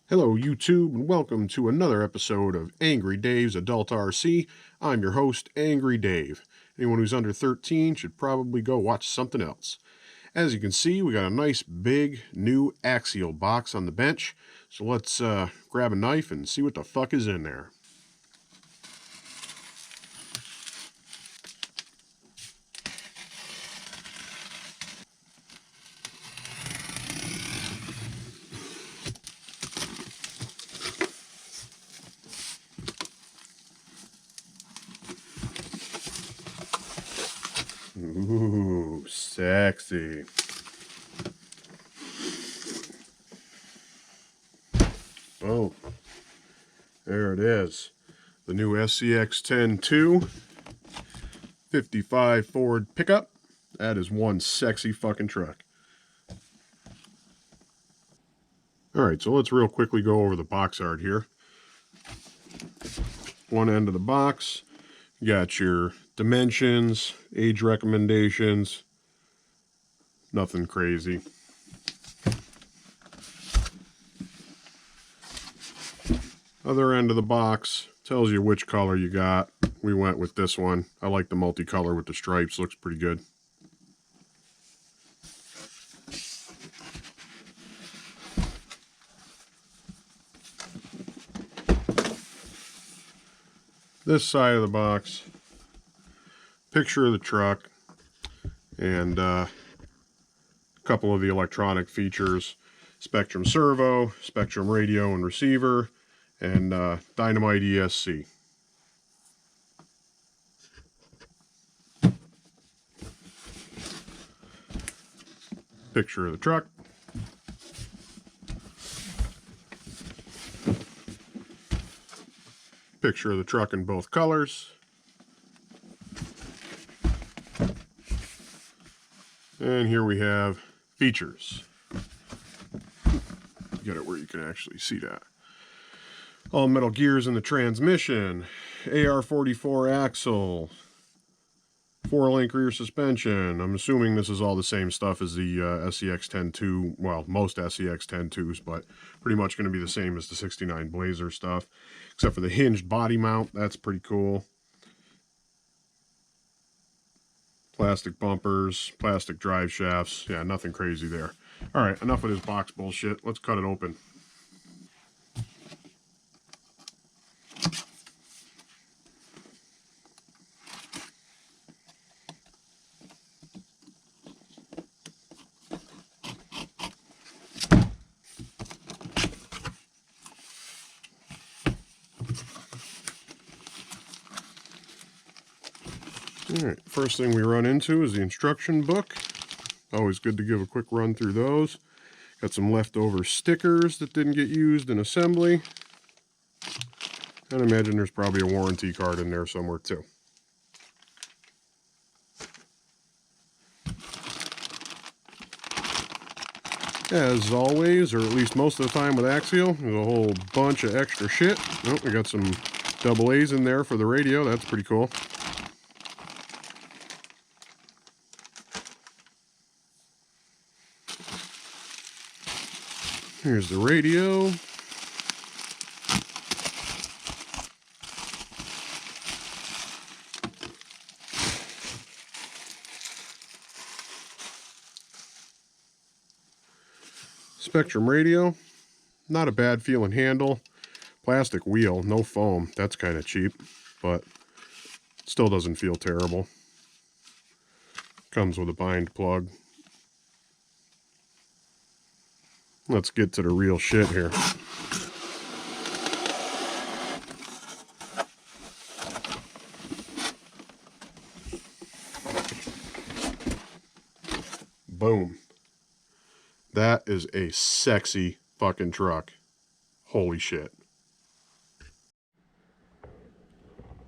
Hello YouTube and welcome to another episode of Angry Dave's Adult RC. I'm your host, Angry Dave. Anyone who's under 13 should probably go watch something else. As you can see, we got a nice big new Axial box on the bench. So let's grab a knife and see what the fuck is in there. Ooh, sexy. Oh, there it is. The new SCX10 II 55 Ford pickup. That is one sexy fucking truck. Alright, so let's real quickly go over the box art here. One end of the box, you got your dimensions, age recommendations, nothing crazy. Other end of the box tells you which color you got. We went with this one. I like the multicolor with the stripes, looks pretty good. This side of the box, picture of the truck, and a couple of the electronic features, Spectrum servo, Spectrum radio and receiver, and Dynamite ESC. Picture of the truck. Picture of the truck in both colors. And here we have features. Get it where you can actually see that. All metal gears in the transmission, AR44 axle, 4-link rear suspension. I'm assuming this is all the same stuff as the SCX10 II, well, most SCX10 IIs, but pretty much going to be the same as the 69 Blazer stuff, except for the hinged body mount. That's pretty cool. Plastic bumpers, plastic drive shafts. Yeah, nothing crazy there. All right, enough of this box bullshit. Let's cut it open. Alright, first thing we run into is the instruction book. Always good to give a quick run through those. Got some leftover stickers that didn't get used in assembly. And I imagine there's probably a warranty card in there somewhere too. As always, or at least most of the time with Axial, there's a whole bunch of extra shit. Oh, we got some double A's in there for the radio. That's pretty cool. Here's the radio. Spectrum radio. Not a bad feeling handle. Plastic wheel, no foam. That's kind of cheap, but still doesn't feel terrible. Comes with a bind plug. Let's get to the real shit here. Boom. That is a sexy fucking truck. Holy shit.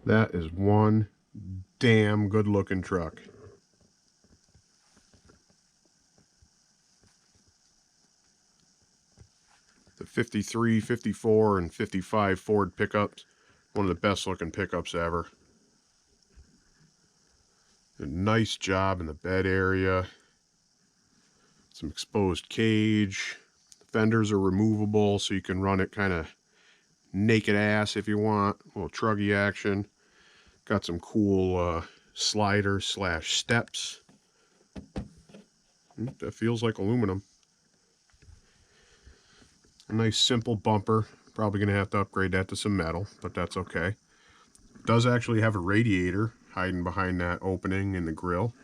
That is one damn good looking truck. The 53, 54, and 55 Ford pickups. One of the best looking pickups ever. A nice job in the bed area. Some exposed cage. Fenders are removable, so you can run it kind of naked ass if you want. A little truggy action. Got some cool sliders slash steps. That feels like aluminum. A nice simple bumper. Probably going to have to upgrade that to some metal, but that's okay. It does actually have a radiator hiding behind that opening in the grill.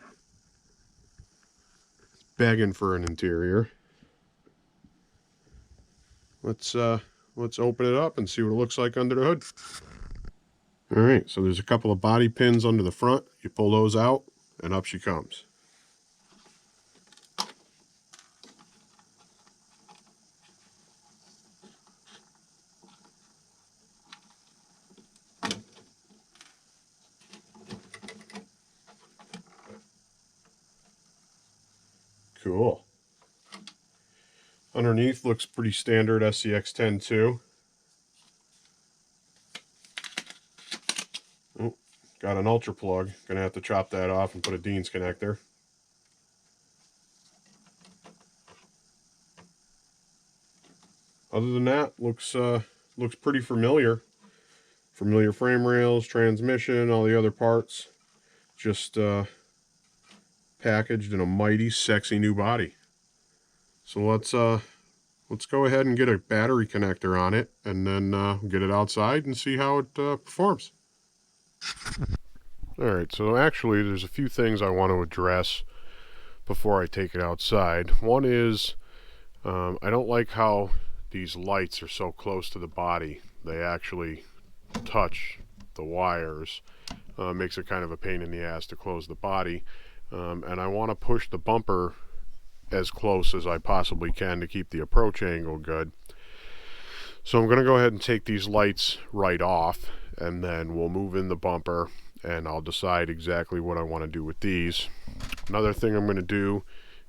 It's begging for an interior. Let's open it up and see what it looks like under the hood. Alright, so there's a couple of body pins under the front. You pull those out and up she comes. Cool. Underneath looks pretty standard SCX10 II. Oh, got an ultra plug. Gonna have to chop that off and put a Dean's connector. Other than that, looks pretty familiar. Familiar frame rails, transmission, all the other parts. Just packaged in a mighty sexy new body. So let's go ahead and get a battery connector on it, and then get it outside and see how it performs. Alright, so actually there's a few things I want to address before I take it outside. One is, I don't like how these lights are so close to the body. They actually touch the wires. Makes it kind of a pain in the ass to close the body. And I want to push the bumper as close as I possibly can to keep the approach angle good. So I'm going to go ahead and take these lights right off, and then we'll move in the bumper and I'll decide exactly what I want to do with these. Another thing I'm going to do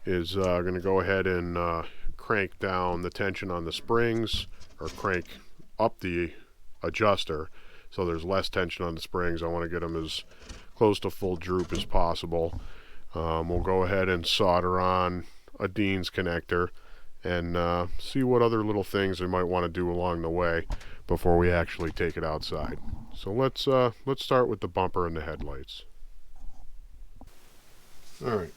is I'm going to go ahead and crank down the tension on the springs, or crank up the adjuster so there's less tension on the springs. I want to get them as close to full droop as possible. We'll go ahead and solder on a Dean's connector and see what other little things we might want to do along the way before we actually take it outside. So let's start with the bumper and the headlights. Alright,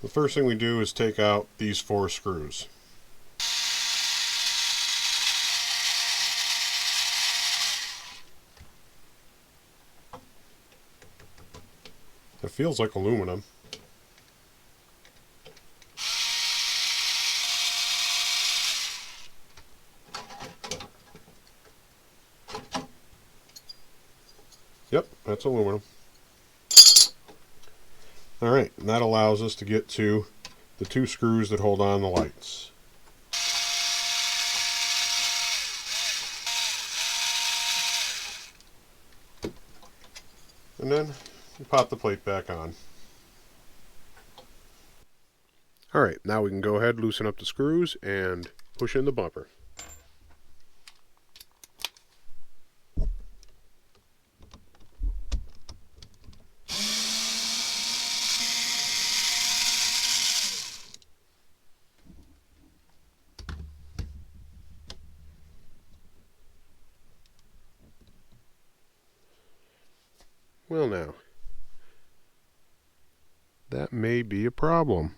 the first thing we do is take out these 4 screws. It feels like aluminum. Yep, that's aluminum. Alright, and that allows us to get to the 2 screws that hold on the lights. And then you pop the plate back on. Alright, now we can go ahead, loosen up the screws, and push in the bumper. Well now, that may be a problem.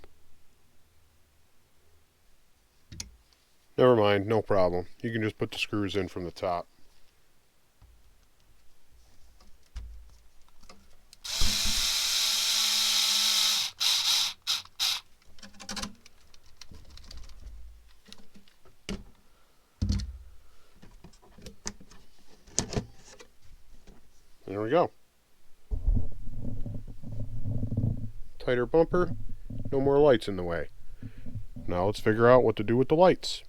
Never mind, no problem. You can just put the screws in from the top. There we go. Tighter bumper, no more lights in the way. Now let's figure out what to do with the lights.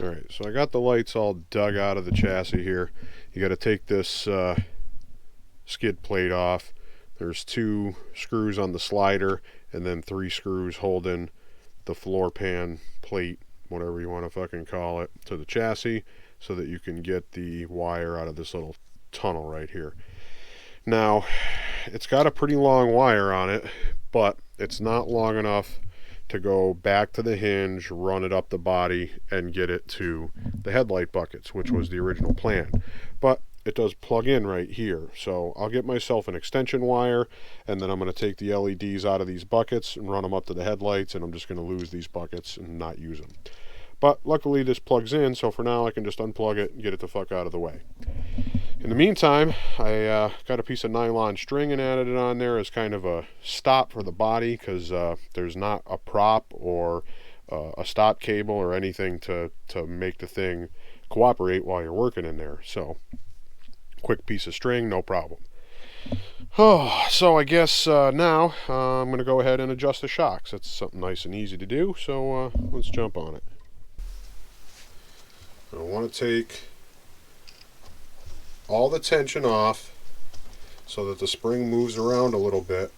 Alright, so I got the lights all dug out of the chassis here. You got to take this skid plate off. There's 2 screws on the slider and then 3 screws holding the floor pan plate, whatever you want to fucking call it, to the chassis so that you can get the wire out of this little tunnel right here. Now, it's got a pretty long wire on it, but it's not long enough to go back to the hinge, run it up the body, and get it to the headlight buckets, which was the original plan. But it does plug in right here. So I'll get myself an extension wire, and then I'm going to take the LEDs out of these buckets and run them up to the headlights, and I'm just going to lose these buckets and not use them. But luckily this plugs in, so for now I can just unplug it and get it the fuck out of the way. In the meantime, I got a piece of nylon string and added it on there as kind of a stop for the body, because there's not a prop or a stop cable or anything to make the thing cooperate while you're working in there. So quick piece of string, no problem. Oh, so I guess now I'm going to go ahead and adjust the shocks. That's something nice and easy to do, so let's jump on it. I want to take all the tension off so that the spring moves around a little bit,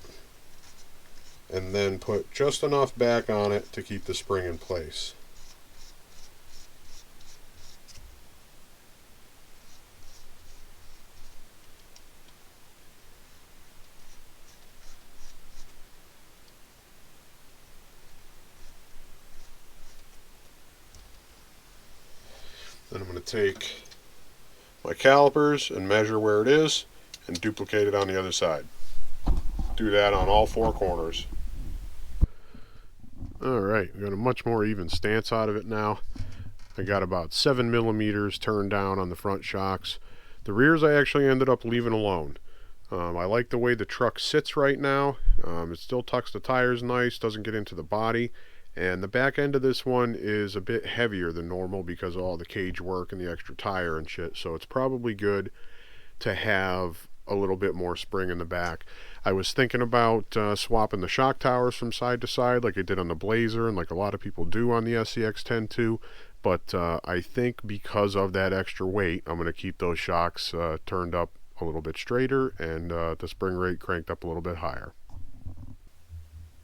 and then put just enough back on it to keep the spring in place. Then I'm going to take my calipers and measure where it is and duplicate it on the other side. Do that on all four corners. Alright, we got a much more even stance out of it now. I got about 7 millimeters turned down on the front shocks. The rears I actually ended up leaving alone. I like the way the truck sits right now. It still tucks the tires nice, doesn't get into the body. And the back end of this one is a bit heavier than normal because of all the cage work and the extra tire and shit. So it's probably good to have a little bit more spring in the back. I was thinking about swapping the shock towers from side to side like I did on the Blazer and like a lot of people do on the SCX10 II. But I think because of that extra weight, I'm going to keep those shocks turned up a little bit straighter and the spring rate cranked up a little bit higher.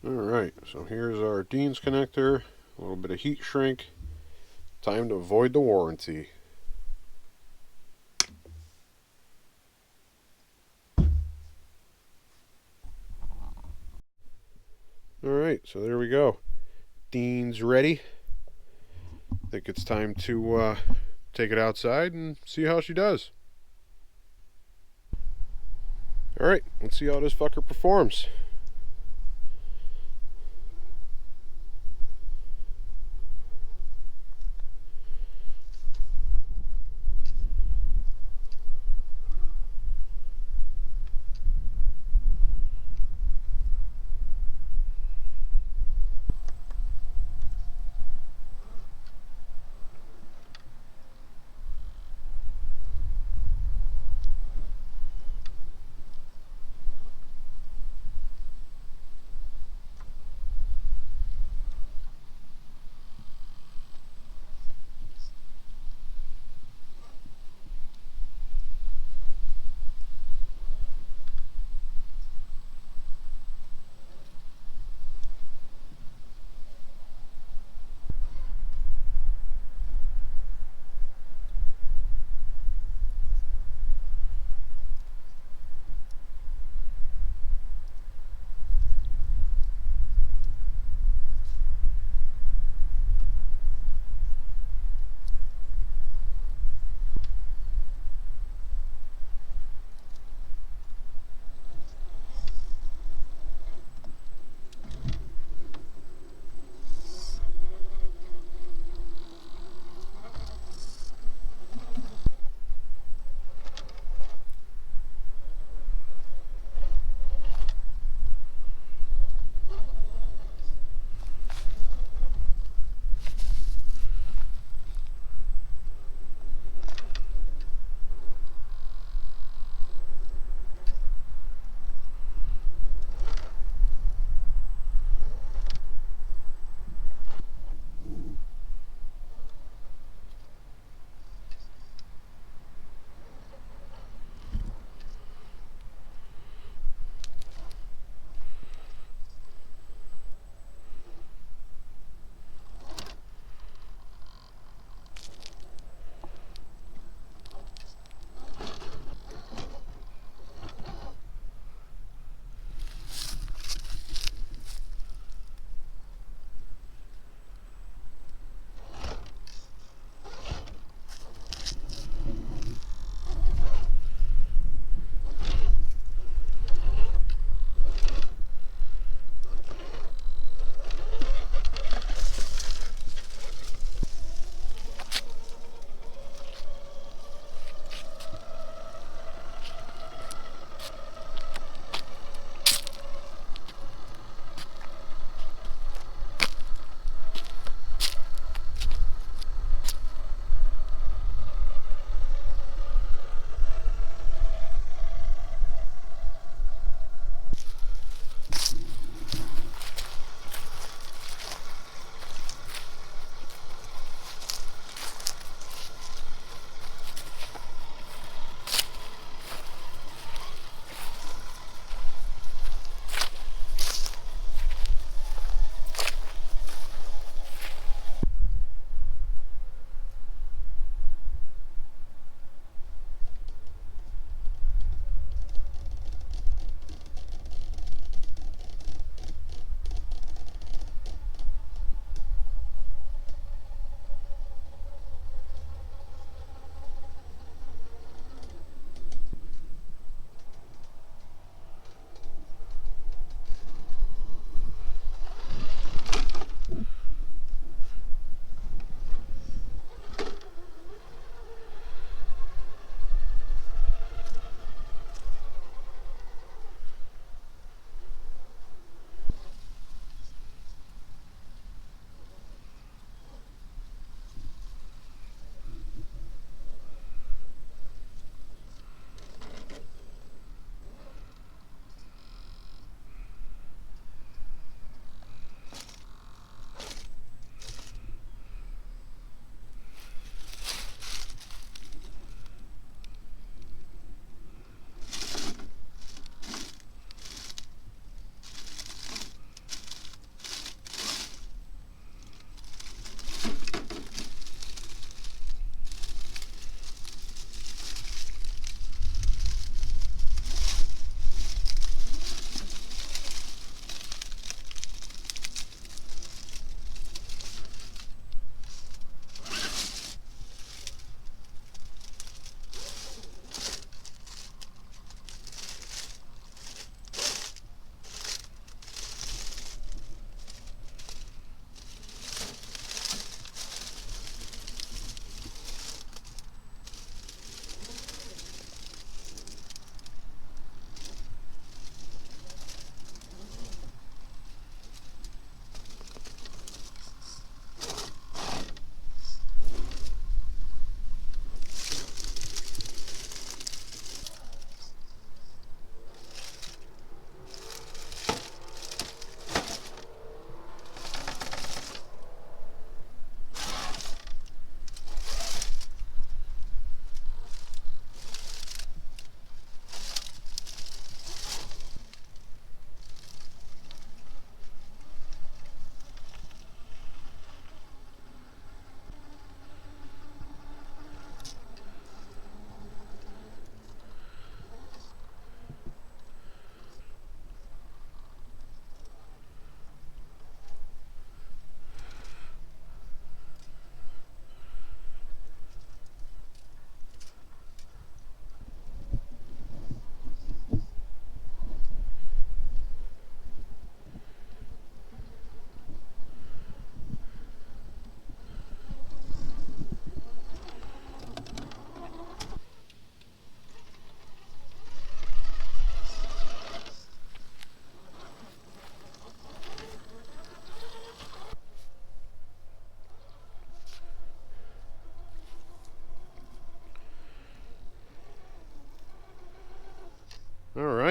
Alright, so here's our Dean's connector, a little bit of heat shrink. Time to void the warranty. Alright, so there we go. Dean's ready. I think it's time to take it outside and see how she does. Alright, let's see how this fucker performs.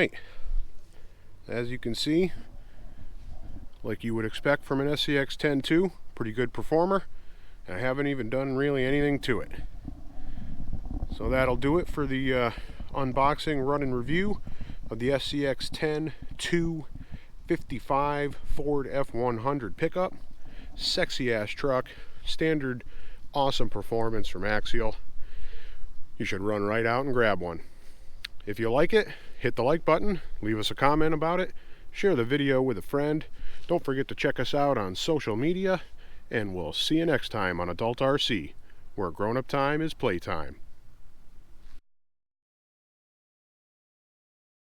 right. As you can see, like you would expect from an SCX10 II, pretty good performer. I haven't even done really anything to it. So that'll do it for the unboxing, run, and review of the SCX10 II 55 Ford F-100 pickup. Sexy ass truck, standard awesome performance from Axial. You should run right out and grab one. If you like it, hit the like button, leave us a comment about it, share the video with a friend. Don't forget to check us out on social media, and we'll see you next time on Adult RC, where grown-up time is playtime.